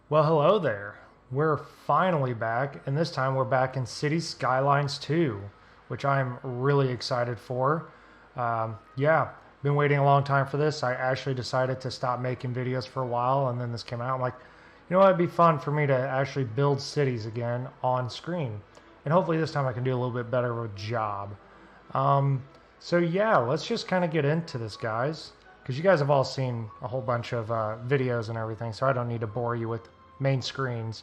Well, hello there. We're finally back, and this time we're back in Cities Skylines 2, which I'm really excited for. Yeah, been waiting a long time for this. I actually decided to stop making videos for a while, and then this came out. I'm like, you know what, it'd be fun for me to actually build cities again on screen. And hopefully this time I can do a little bit better of a job. So yeah, let's just kind of get into this, guys, because you guys have all seen a whole bunch of videos and everything, so I don't need to bore you with main screens.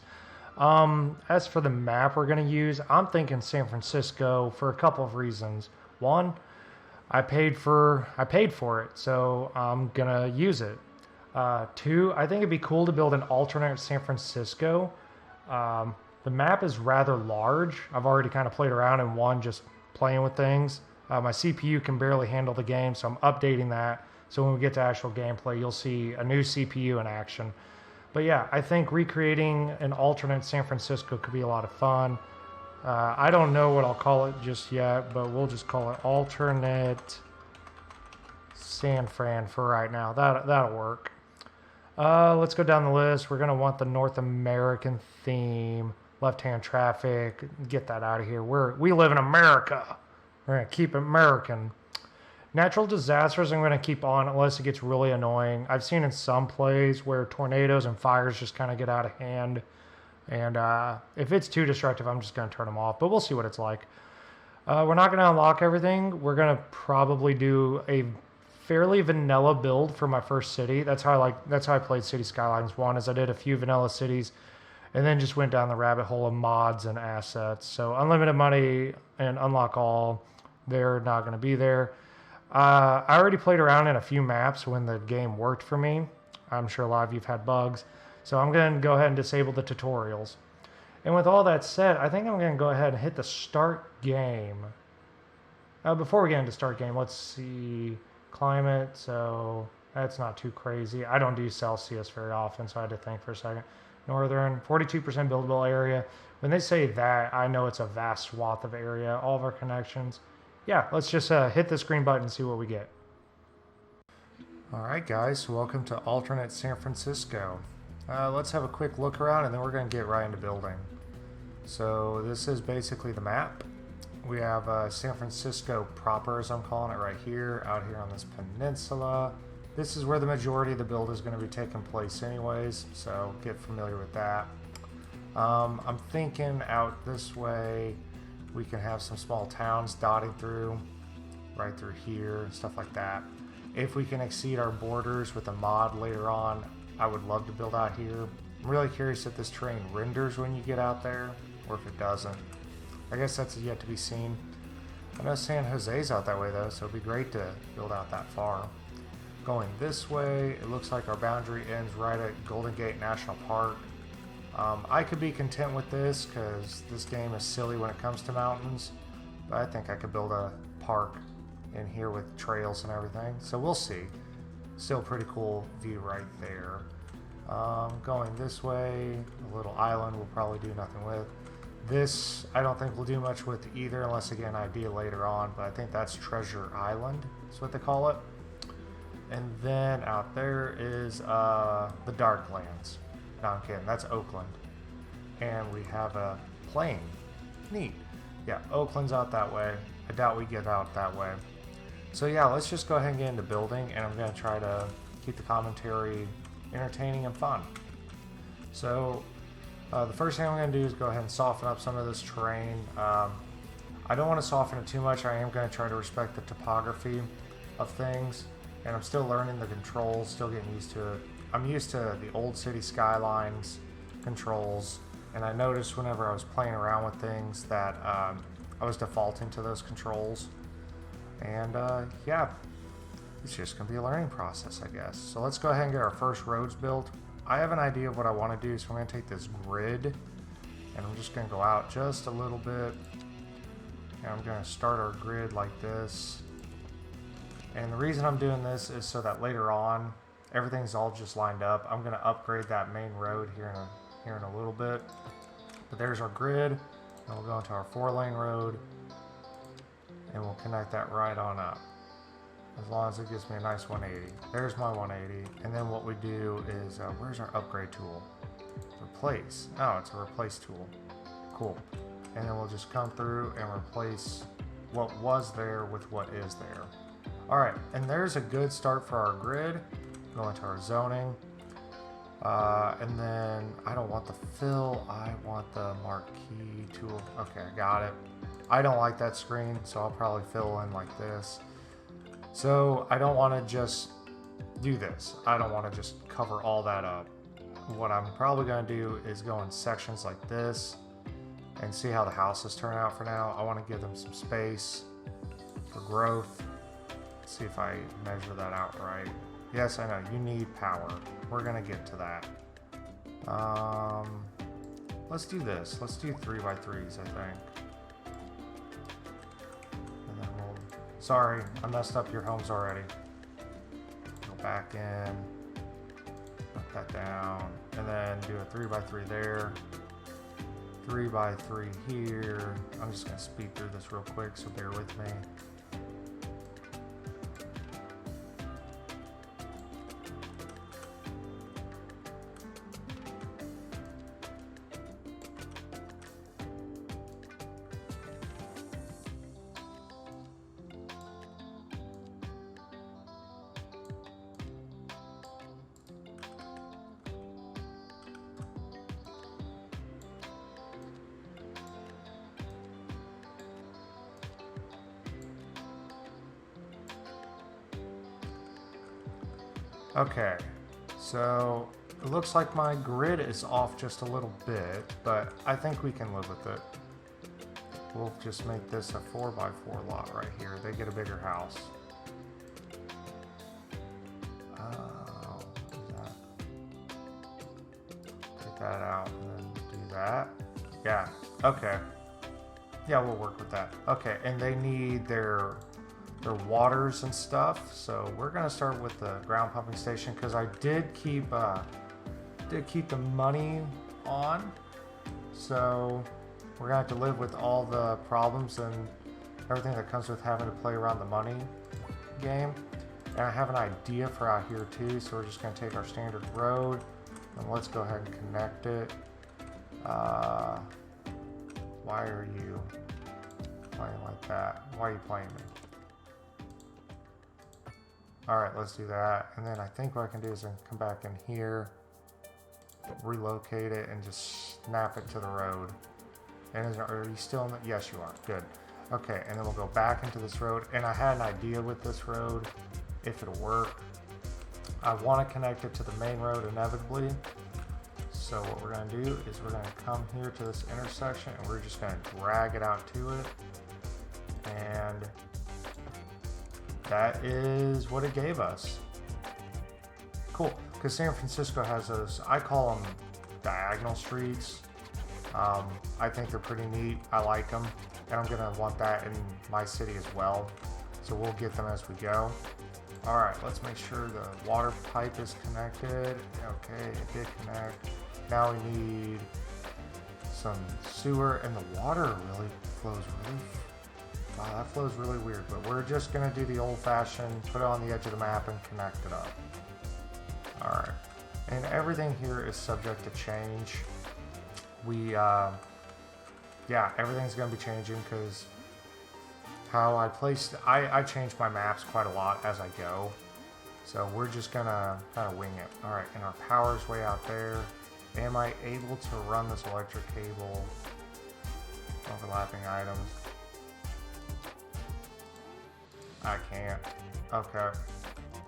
As for the map we're going to use, I'm thinking San Francisco for a couple of reasons. One, I paid for it, so I'm gonna use it. Two, I think it'd be cool to build an alternate San Francisco. The map is rather large. I've already kind of played around in one, just playing with things. My CPU can barely handle the game, so I'm updating that. So when we get to actual gameplay, you'll see a new CPU in action. But yeah, I think recreating an alternate San Francisco could be a lot of fun. I don't know what I'll call it just yet, but we'll just call it alternate San Fran for right now. That'll work. Let's go down the list. We're gonna want the North American theme, left-hand traffic. Get that out of here. We live in America. We're gonna keep it American. Natural disasters I'm going to keep on unless it gets really annoying. I've seen in some plays where tornadoes and fires just kind of get out of hand. And if it's too destructive, I'm just going to turn them off. But we'll see what it's like. We're not going to unlock everything. We're going to probably do a fairly vanilla build for my first city. That's how I played City Skylines 1, is I did a few vanilla cities and then just went down the rabbit hole of mods and assets. So unlimited money and unlock all, they're not going to be there. I already played around in a few maps when the game worked for me. I'm sure a lot of you've had bugs. So I'm going to go ahead and disable the tutorials. And with all that said, I think I'm going to go ahead and hit the start game. Before we get into start game, let's see climate. So that's not too crazy. I don't do Celsius very often, so I had to think for a second. Northern, 42% buildable area. When they say that, I know it's a vast swath of area. All of our connections. Yeah, let's just hit this green button and see what we get. Alright guys, welcome to alternate San Francisco. Let's have a quick look around and then we're going to get right into building. So this is basically the map. We have San Francisco proper, as I'm calling it, right here, out here on this peninsula. This is where the majority of the build is going to be taking place anyways, so get familiar with that. I'm thinking out this way we can have some small towns dotting through, right through here, stuff like that. If we can exceed our borders with a mod later on, I would love to build out here. I'm really curious if this terrain renders when you get out there, or if it doesn't. I guess that's yet to be seen. I know San Jose's out that way though, so it'd be great to build out that far. Going this way, it looks like our boundary ends right at Golden Gate National Park. I could be content with this because this game is silly when it comes to mountains, but I think I could build a park in here with trails and everything, so we'll see. Still pretty cool view right there. Going this way, a little island we'll probably do nothing with. This I don't think we'll do much with either unless I get an idea later on, but I think that's Treasure Island is what they call it. And then out there is the Darklands. No, I'm kidding. That's Oakland. And we have a plane. Neat. Yeah, Oakland's out that way. I doubt we get out that way. So yeah, let's just go ahead and get into building, and I'm going to try to keep the commentary entertaining and fun. So the first thing I'm going to do is go ahead and soften up some of this terrain. I don't want to soften it too much. I am going to try to respect the topography of things, and I'm still learning the controls, still getting used to it. I'm used to the old City Skylines controls, and I noticed whenever I was playing around with things that I was defaulting to those controls. And yeah, it's just going to be a learning process, I guess. So let's go ahead and get our first roads built. I have an idea of what I want to do, so I'm going to take this grid, and I'm just going to go out just a little bit. And I'm going to start our grid like this. And the reason I'm doing this is so that later on, everything's all just lined up. I'm going to upgrade that main road here in a little bit. But there's our grid, and we'll go into our 4-lane road, and we'll connect that right on up. As long as it gives me a nice 180. There's my 180. And then what we do is, where's our upgrade tool? Replace. Oh, it's a replace tool. Cool. And then we'll just come through and replace what was there with what is there. Alright, and there's a good start for our grid. Go into our zoning. And then I don't want the fill, I want the marquee tool. Okay, I got it. I don't like that screen, so I'll probably fill in like this. So I don't want to just do this. I don't want to just cover all that up. What I'm probably going to do is go in sections like this and see how the houses turn out for now. I want to give them some space for growth. Let's see if I measure that out right. Yes, I know, you need power. We're going to get to that. Let's do this. Let's do 3x3s, I think. And then we'll... Sorry, I messed up your homes already. Go back in. Put that down. And then do a 3x3 there. 3x3 here. I'm just going to speed through this real quick, so bear with me. Okay, so it looks like my grid is off just a little bit, but I think we can live with it. We'll just make this a 4x4 lot right here. They get a bigger house. Oh, take that out and then do that. Yeah, okay. Yeah, we'll work with that. Okay, and they need their waters and stuff, so we're gonna start with the ground pumping station because I did keep the money on, so we're gonna have to live with all the problems and everything that comes with having to play around the money game. And I have an idea for out here too, so we're just gonna take our standard road and let's go ahead and connect it. Why are you playing like that? Why are you playing me? Alright, let's do that. And then I think what I can do is I can come back in here, relocate it, and just snap it to the road. And are you still in the... Yes, you are. Good. Okay, and then we'll go back into this road. And I had an idea with this road, if it'll work. I want to connect it to the main road inevitably. So what we're going to do is we're going to come here to this intersection, and we're just going to drag it out to it. And... that is what it gave us. Cool, because San Francisco has those, I call them diagonal streets. I think they're pretty neat. I like them, and I'm gonna want that in my city as well. So we'll get them as we go. All right, let's make sure the water pipe is connected. Okay, it did connect. Now we need some sewer, and the water really flows really. Wow, that flows really weird, but we're just going to do the old-fashioned, put it on the edge of the map and connect it up. Alright, and everything here is subject to change. Yeah, everything's going to be changing because how I placed, I change my maps quite a lot as I go. So we're just going to kind of wing it. Alright, and our power's way out there. Am I able to run this electric cable? Overlapping items. I can't. Okay.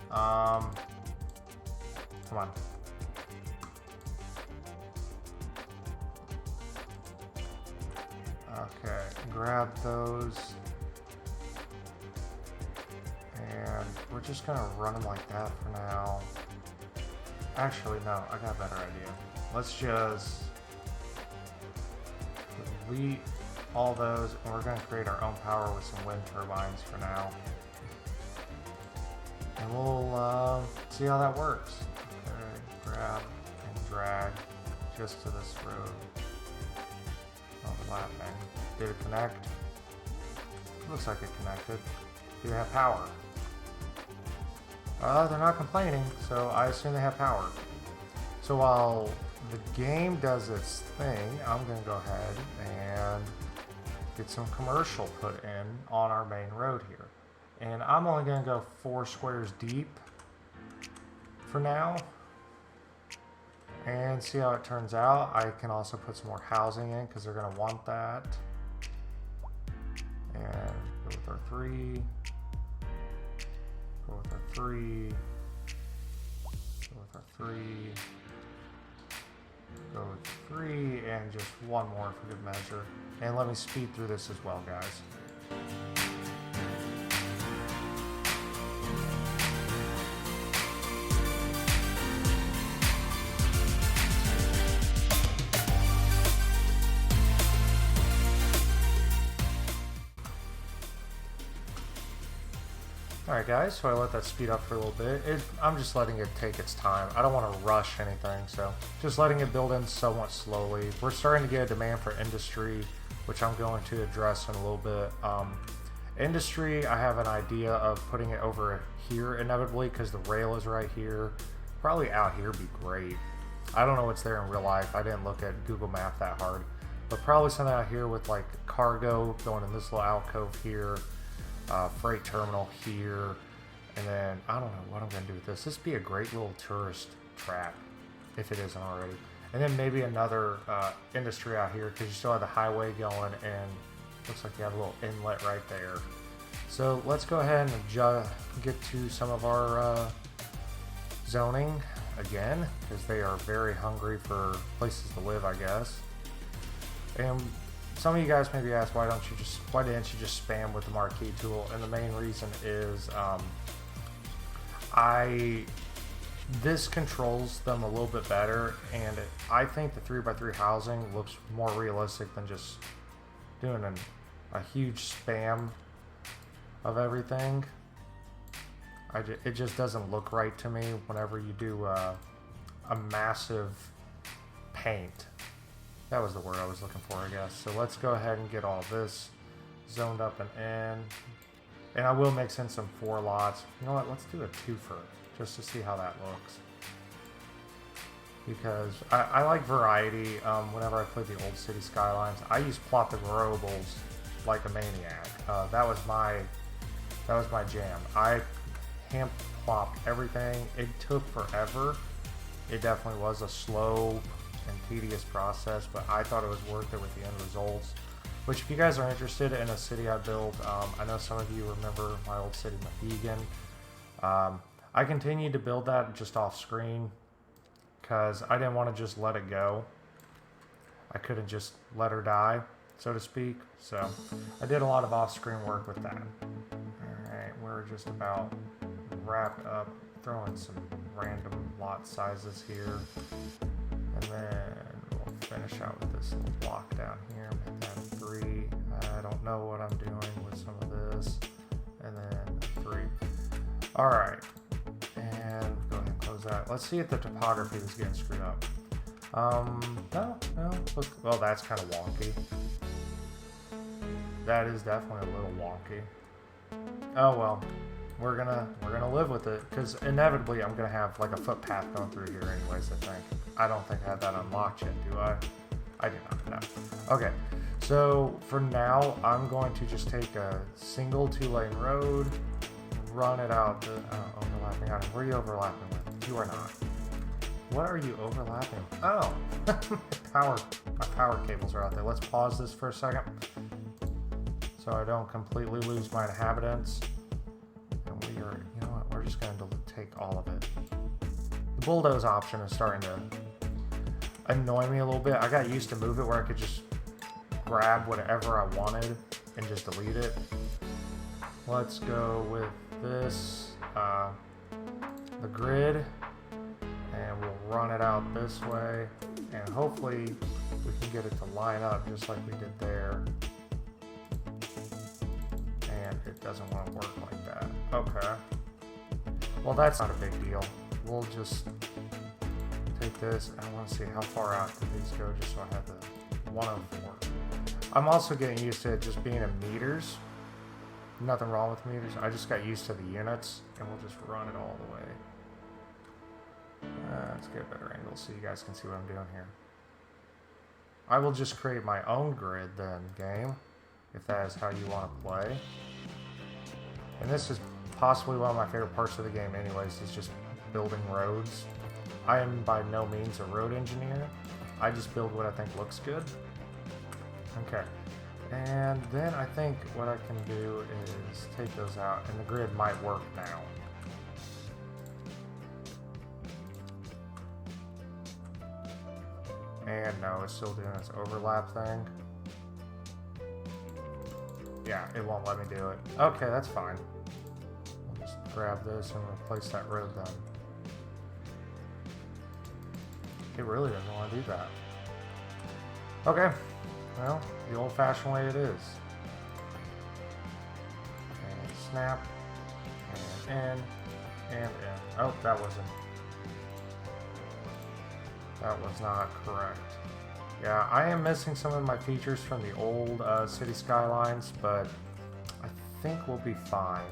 Come on. Okay, grab those. And we're just gonna run them like that for now. Actually, no, I got a better idea. Let's just delete all those, and we're gonna create our own power with some wind turbines for now. And we'll see how that works. Okay, grab and drag just to this road. Overlapping. Did it connect? Looks like it connected. Do they have power? They're not complaining, so I assume they have power. So while the game does its thing, I'm going to go ahead and get some commercial put in on our main road here. And I'm only going to go 4 squares deep for now and see how it turns out. I can also put some more housing in because they're going to want that. And go with our 3. Go with our 3. Go with our 3. Go with 3 and just 1 more for good measure. And let me speed through this as well, guys. Alright guys, so I let that speed up for a little bit. I'm just letting it take its time. I don't want to rush anything, so just letting it build in somewhat slowly. We're starting to get a demand for industry, which I'm going to address in a little bit. Industry, I have an idea of putting it over here inevitably because the rail is right here. Probably out here would be great. I don't know what's there in real life. I didn't look at Google Map that hard. But probably something out here with like cargo going in this little alcove here. Freight terminal here, and then I don't know what I'm gonna do with this. This would be a great little tourist trap if it isn't already. And then maybe another industry out here because you still have the highway going, and looks like you have a little inlet right there. So let's go ahead and get to some of our zoning again because they are very hungry for places to live, I guess. And some of you guys maybe ask, why didn't you just spam with the marquee tool? And the main reason is this controls them a little bit better, and I think the 3x3 housing looks more realistic than just doing a huge spam of everything. It just doesn't look right to me whenever you do a massive paint. That was the word I was looking for, I guess. So let's go ahead and get all this zoned up and in. And I will mix in some 4 lots. You know what? Let's do a 2-fer just to see how that looks. Because I like variety. Whenever I play the old City Skylines, I used plot the globals like a maniac. That was my jam. I hand plopped everything. It took forever. It definitely was a slow and tedious process, but I thought it was worth it with the end results. Which, if you guys are interested in a city I built, I know some of you remember my old city, Mohegan. I continued to build that just off screen because I didn't want to just let it go. I couldn't just let her die, so to speak. So I did a lot of off-screen work with that. Alright, we're just about wrapped up, throwing some random lot sizes here. And then we'll finish out with this little block down here. Make that a 3. I don't know what I'm doing with some of this. And then a 3. Alright. And go ahead and close that. Let's see if the topography is getting screwed up. No. Look, well, that's kind of wonky. That is definitely a little wonky. Oh well. We're gonna live with it because inevitably I'm gonna have like a footpath going through here anyways. I don't think I have that unlocked yet, do I? I do not know. Okay, so for now I'm going to just take a single 2-lane road, run it out the overlapping item. Where are you overlapping with? You are not. What are you overlapping? Oh, my power cables are out there. Let's pause this for a second so I don't completely lose my inhabitants. You know what, we're just going to take all of it. The bulldoze option is starting to annoy me a little bit. I got used to move it where I could just grab whatever I wanted and just delete it. Let's go with this, the grid, and we'll run it out this way, and hopefully we can get it to line up just like we did there. And it doesn't want to work like that. Okay. Well, that's not a big deal. We'll just take this. I want to see how far out do these go just so I have the 104. I'm also getting used to it just being in meters. Nothing wrong with meters. I just got used to the units, and we'll just run it all the way. Let's get a better angle so you guys can see what I'm doing here. I will just create my own grid then, game, if that is how you want to play. And this is possibly one of my favorite parts of the game anyways, is just building roads. I am by no means a road engineer. I just build what I think looks good. Okay. And then I think what I can do is take those out, and the grid might work now. And no, it's still doing its overlap thing. Yeah, it won't let me do it. Okay, that's fine. I'll just grab this and replace that road then. It really doesn't want to do that. Okay, well, the old-fashioned way it is. And snap, and in, and in. Oh, that was not correct. Yeah, I am missing some of my features from the old City Skylines, but I think we'll be fine.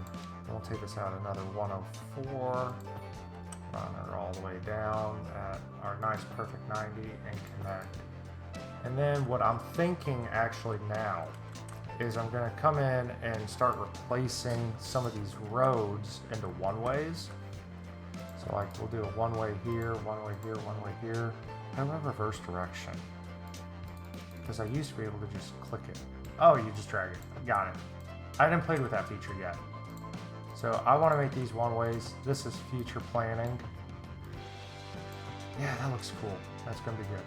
We'll take this out another 104. Run her all the way down at our nice perfect 90 and connect. And then what I'm thinking actually now is I'm going to come in and start replacing some of these roads into one-ways. So like we'll do a one-way here, one-way here, one-way here. How about reverse direction? Because I used to be able to just click it. Oh, you just drag it. Got it. I haven't played with that feature yet. So I want to make these one-ways. This is future planning. Yeah, that looks cool. That's going to be good.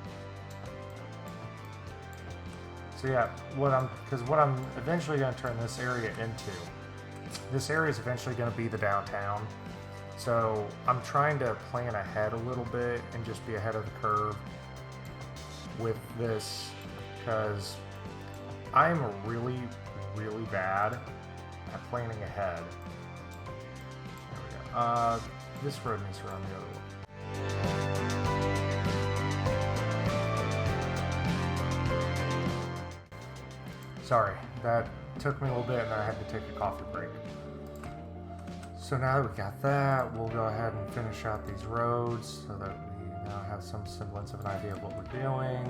So yeah, what I'm eventually going to turn this area into. This area is eventually going to be the downtown. So I'm trying to plan ahead a little bit and just be ahead of the curve with this, because I'm really, really bad at planning ahead. There we go. This road needs to run the other way. Sorry, that took me a little bit and I had to take a coffee break. So now that we got that, we'll go ahead and finish out these roads so that we now have some semblance of an idea of what we're doing.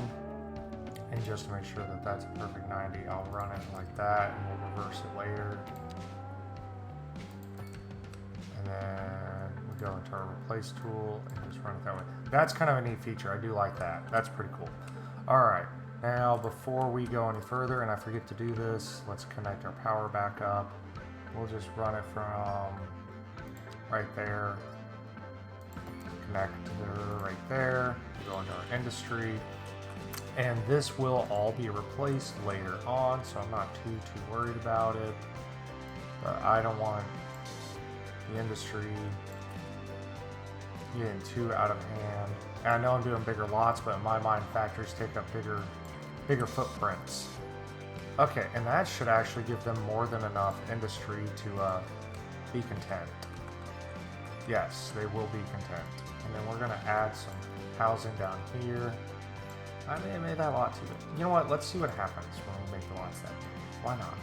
And just to make sure that that's a perfect 90, I'll run it like that and we'll reverse it later. And then we go into our replace tool and just run it that way. That's kind of a neat feature. I do like that. That's pretty cool. All right. Now, before we go any further, and I forget to do this, let's connect our power back up. We'll just run it from right there, connect to right there, go into our industry, and this will all be replaced later on, so I'm not too worried about it. But I don't want the industry getting too out of hand. And I know I'm doing bigger lots, but in my mind, factories take up bigger footprints. Okay, and that should actually give them more than enough industry to be content. Yes, they will be content. And then we're going to add some housing down here. I may have made that lot too big. You know what? Let's see what happens when we make the lots that big. Why not?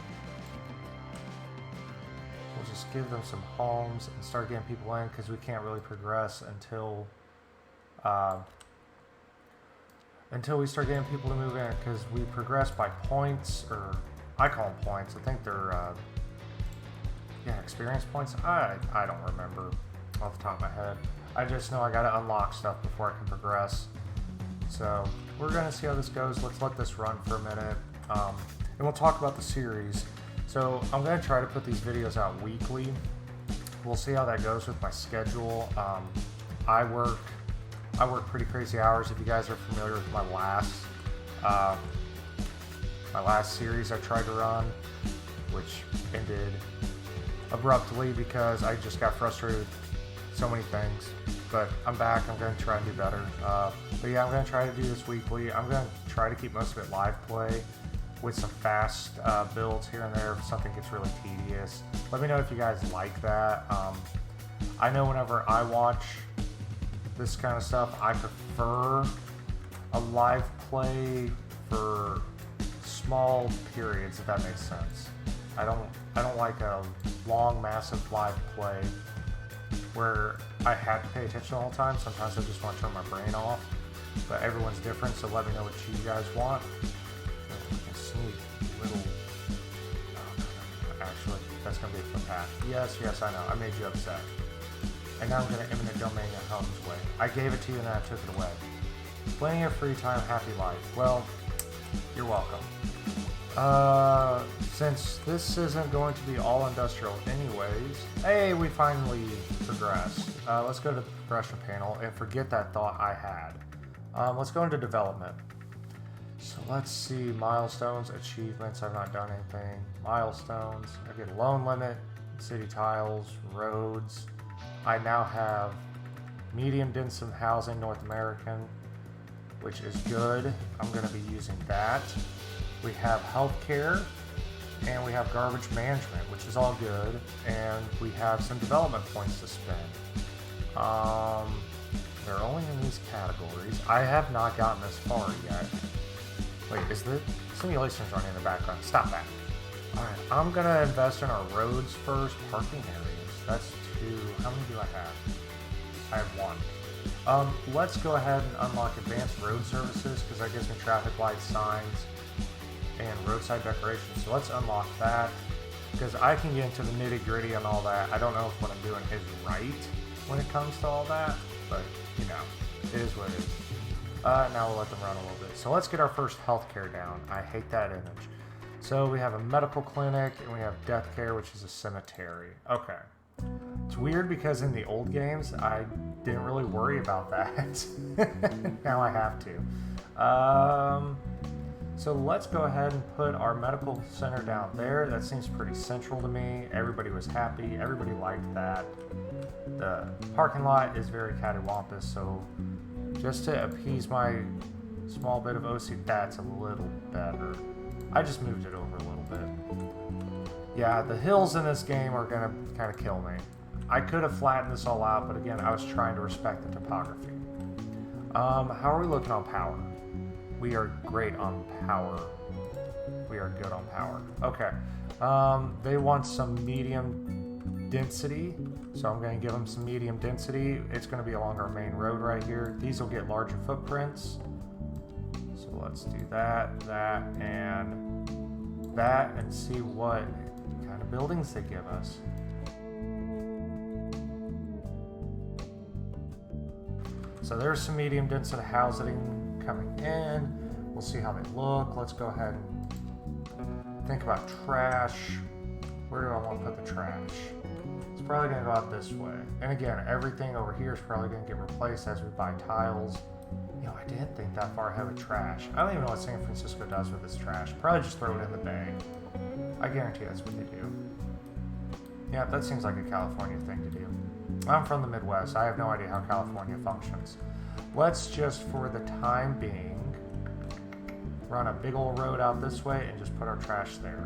We'll just give them some homes and start getting people in, because we can't really progress until we start getting people to move in, because we progress by points, or I call them points. I think they're experience points. I don't remember off the top of my head. I just know I gotta unlock stuff before I can progress. So we're gonna see how this goes. Let's let this run for a minute, and we'll talk about the series. So I'm gonna try to put these videos out weekly. We'll see how that goes with my schedule. I work pretty crazy hours. If you guys are familiar with my last series I tried to run, which ended abruptly because I just got frustrated with so many things. But I'm back. I'm going to try and do better. But yeah, I'm going to try to do this weekly. I'm going to try to keep most of it live play with some fast builds here and there if something gets really tedious. Let me know if you guys like that. I know whenever I watch this kind of stuff, I prefer a live play for small periods, if that makes sense. I don't like a long, massive live play where I have to pay attention the whole time. Sometimes I just want to turn my brain off, but everyone's different, so let me know what you guys want. You can sneak little... Actually, that's going to be a footpath. Yes, I know. I made you upset. And now I'm going to eminent domain in harm's way. I gave it to you and then I took it away. Plenty of free time, happy life. Well, you're welcome. Since this isn't going to be all industrial anyways, hey, we finally progressed. Let's go to the progression panel and forget that thought I had. Let's go into development. So let's see, milestones, achievements, I've not done anything. Milestones, I get a loan limit, city tiles, roads. I now have medium density housing, North American, which is good. I'm going to be using that. We have healthcare, and we have garbage management, which is all good. And we have some development points to spend. They're only in these categories. I have not gotten this far yet. Wait, is the simulation's running in the background? Stop that. Alright, I'm going to invest in our roads first. Parking areas. That's 2. How many do I have? I have 1. Let's go ahead and unlock advanced road services because that gives me traffic lights, signs, and roadside decorations. So let's unlock that because I can get into the nitty gritty and all that. I don't know if what I'm doing is right when it comes to all that, but you know, it is what it is. Now we'll let them run a little bit. So let's get our first healthcare down. I hate that image. So we have a medical clinic and we have death care, which is a cemetery. Okay. It's weird because in the old games, I didn't really worry about that. Now I have to. So let's go ahead and put our medical center down there. That seems pretty central to me. Everybody was happy. Everybody liked that. The parking lot is very cattywampus, so just to appease my small bit of OC, that's a little better. I just moved it over a little bit. Yeah, the hills in this game are gonna kind of kill me. I could have flattened this all out, but again, I was trying to respect the topography. How are we looking on power? We are great on power. We are good on power. Okay. They want some medium density, so I'm going to give them some medium density. It's going to be along our main road right here. These will get larger footprints. So let's do that, and see what kind of buildings they give us. So there's some medium density housing coming in. We'll see how they look. Let's go ahead and think about trash. Where do I want to put the trash? It's probably going to go out this way. And again, everything over here is probably going to get replaced as we buy tiles. You know, I didn't think that far ahead with trash. I don't even know what San Francisco does with this trash. Probably just throw it in the bay. I guarantee that's what they do. Yeah, that seems like a California thing to do. I'm from the Midwest. I have no idea how California functions. Let's just, for the time being, run a big old road out this way and just put our trash there.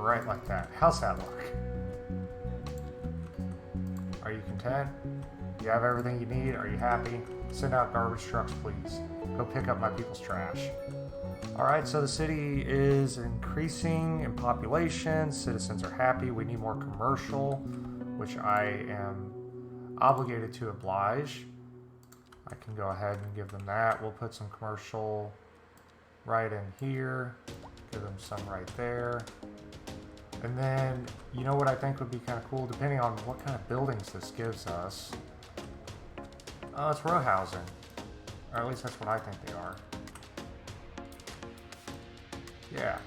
Right like that. How's that look? Are you content? You have everything you need? Are you happy? Send out garbage trucks, please. Go pick up my people's trash. Alright, so the city is increasing in population. Citizens are happy. We need more commercial, which I am obligated to oblige. I can go ahead and give them that. We'll put some commercial right in here. Give them some right there. And then, you know what I think would be kind of cool, depending on what kind of buildings this gives us. It's row housing. Or at least that's what I think they are. Yeah.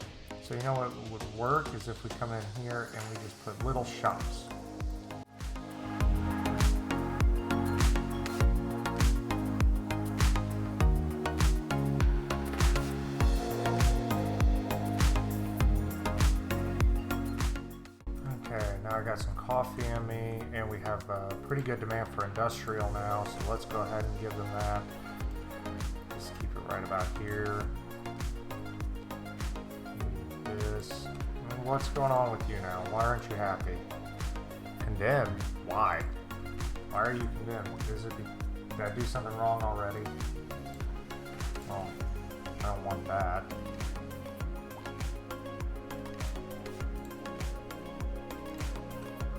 So you know what would work is if we come in here and we just put little shops. I got some coffee in me, and we have a pretty good demand for industrial now, so let's go ahead and give them that. Let's keep it right about here. This. What's going on with you now? Why aren't you happy? Condemned? Why? Why are you condemned? Did I do something wrong already? Oh, I don't want that.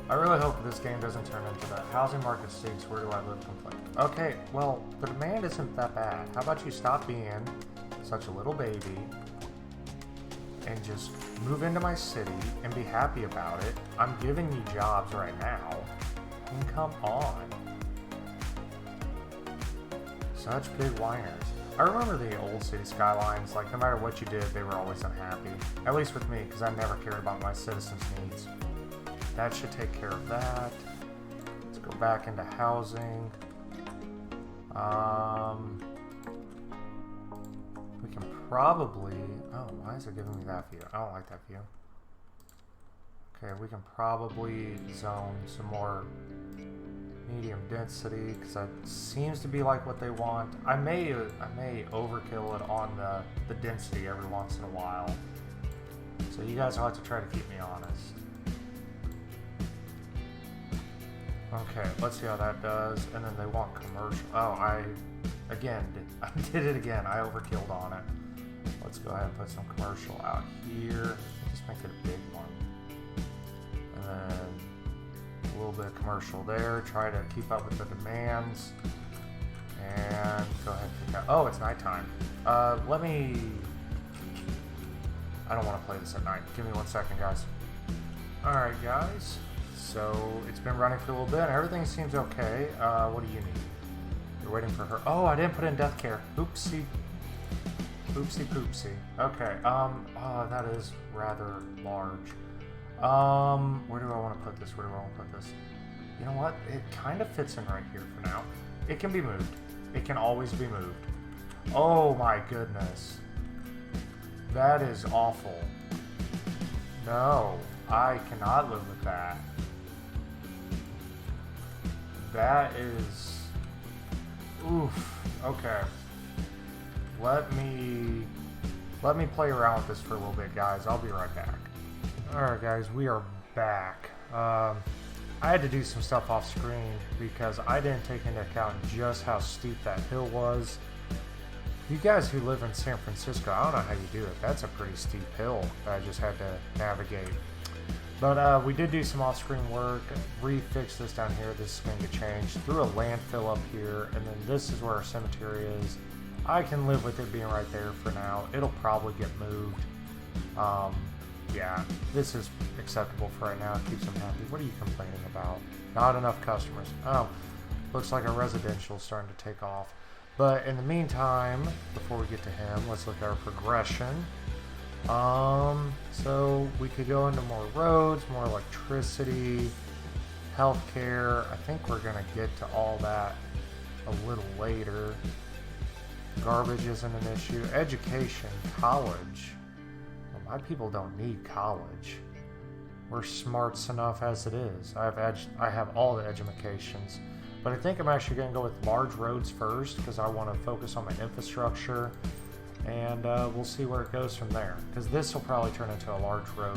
I really hope this game doesn't turn into that. Housing market stinks, where do I live complaint? Okay, well, the demand isn't that bad. How about you stop being such a little baby and just move into my city and be happy about it? I'm giving you jobs right now. And come on. Such big whiners. I remember the old Cities Skylines, like no matter what you did, they were always unhappy. At least with me, because I never cared about my citizens' needs. That should take care of that. Let's go back into housing. We can probably... Oh, why is it giving me that view? I don't like that view. Okay, we can probably zone some more medium density, because that seems to be like what they want. I may overkill it on the density every once in a while. So you guys will have to try to keep me honest. Okay, let's see how that does. And then they want commercial. Oh, I did it again. I overkilled on it. Let's go ahead and put some commercial out here. Just make it a big one. And then a little bit of commercial there. Try to keep up with the demands. And go ahead and pick out. Oh, it's nighttime. I don't want to play this at night. Give me 1 second, guys. Alright, guys. So it's been running for a little bit and everything seems okay. What do you need? You're waiting for her. Oh, I didn't put in death care. Oopsie. Oopsie poopsie. Okay. Oh, that is rather large. Where do I want to put this? Where do I want to put this? You know what? It kind of fits in right here for now. It can be moved. It can always be moved. Oh my goodness. That is awful. No, I cannot live with that. That is... Oof. Okay. Let me play around with this for a little bit, guys. I'll be right back. Alright, guys. We are back. I had to do some stuff off screen because I didn't take into account just how steep that hill was. You guys who live in San Francisco, I don't know how you do it. That's a pretty steep hill that I just had to navigate. But we did do some off-screen work, refix this down here. This is going to get changed. Threw a landfill up here, and then this is where our cemetery is. I can live with it being right there for now. It'll probably get moved. Yeah, this is acceptable for right now. It keeps them happy. What are you complaining about? Not enough customers. Oh, looks like our residential is starting to take off. But in the meantime, before we get to him, let's look at our progression. So we could go into more roads, more electricity, healthcare. I think we're going to get to all that a little later. Garbage isn't an issue. Education, college. Well, my people don't need college. We're smarts enough as it is. I have all the educations. But I think I'm actually going to go with large roads first because I want to focus on my infrastructure. And we'll see where it goes from there. Because this will probably turn into a large road.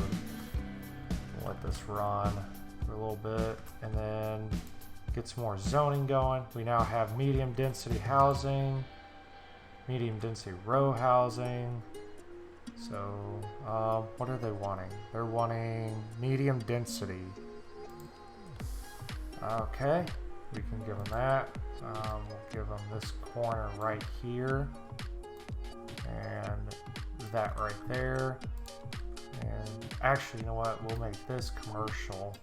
We'll let this run for a little bit. And then get some more zoning going. We now have medium density housing. Medium density row housing. So, what are they wanting? They're wanting medium density. Okay, we can give them that. We'll give them this corner right here. And that right there. And actually, you know what? We'll make this commercial.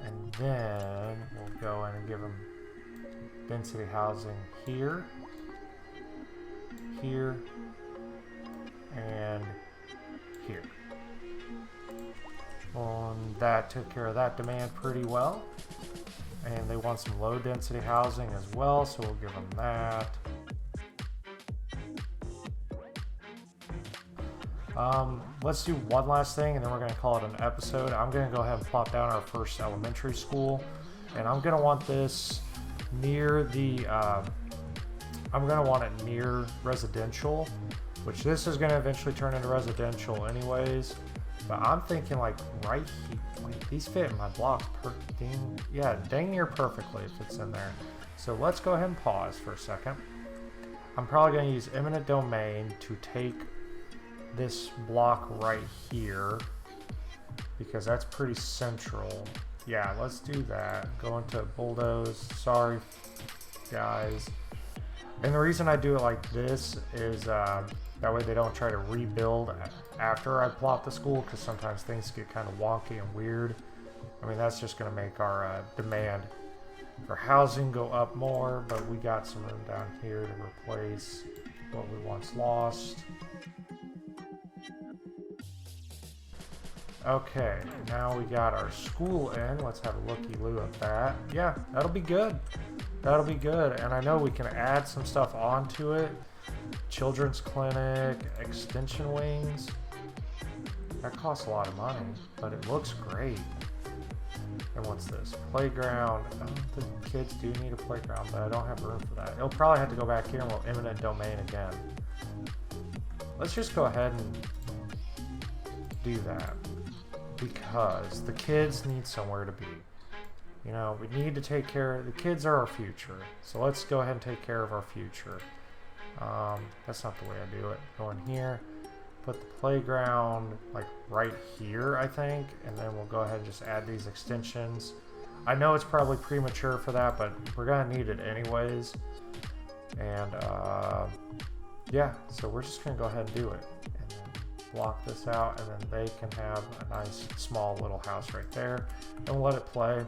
And then we'll go in and give them density housing here. Here. And here. And that took care of that demand pretty well. And they want some low density housing as well, so we'll give them that. Let's do one last thing and then we're going to call it an episode. I'm going to go ahead and plop down our first elementary school, and I'm going to want this near the I'm going to want it near residential, which this is going to eventually turn into residential anyways. But I'm thinking like right here. Wait, these fit in my blocks dang near perfectly if it's in there. So let's go ahead and pause for a second. I'm probably going to use eminent domain to take this block right here because that's pretty central. Yeah, let's do that. Go into bulldoze. Sorry, guys. And the reason I do it like this is that way they don't try to rebuild after I plot the school, because sometimes things get kind of wonky and weird. I mean, that's just going to make our demand for housing go up more, but we got some room down here to replace what we once lost. Okay, now we got our school in. Let's have a looky-loo at that. Yeah, that'll be good. That'll be good. And I know we can add some stuff onto it. Children's clinic, extension wings. That costs a lot of money, but it looks great. And what's this? Playground. Oh, the kids do need a playground, but I don't have room for that. It'll probably have to go back here and we'll eminent domain again. Let's just go ahead and do that, because the kids need somewhere to be. You know, we need to take care of the kids are our future. So let's go ahead and take care of our future. That's not the way I do it. Go in here, put the playground like right here, I think, and then we'll go ahead and just add these extensions. I know it's probably premature for that, but we're gonna need it anyways. And yeah, so we're just gonna go ahead and do it, and then block this out, and then they can have a nice small little house right there, and we'll let it play.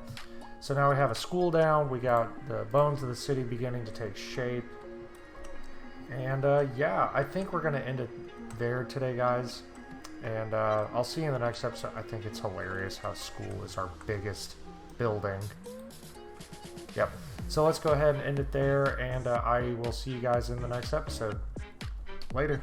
So now we have a school down, we got the bones of the city beginning to take shape. And yeah, I think we're going to end it there today, guys. And I'll see you in the next episode. I think it's hilarious how school is our biggest building. Yep. So let's go ahead and end it there. And I will see you guys in the next episode. Later.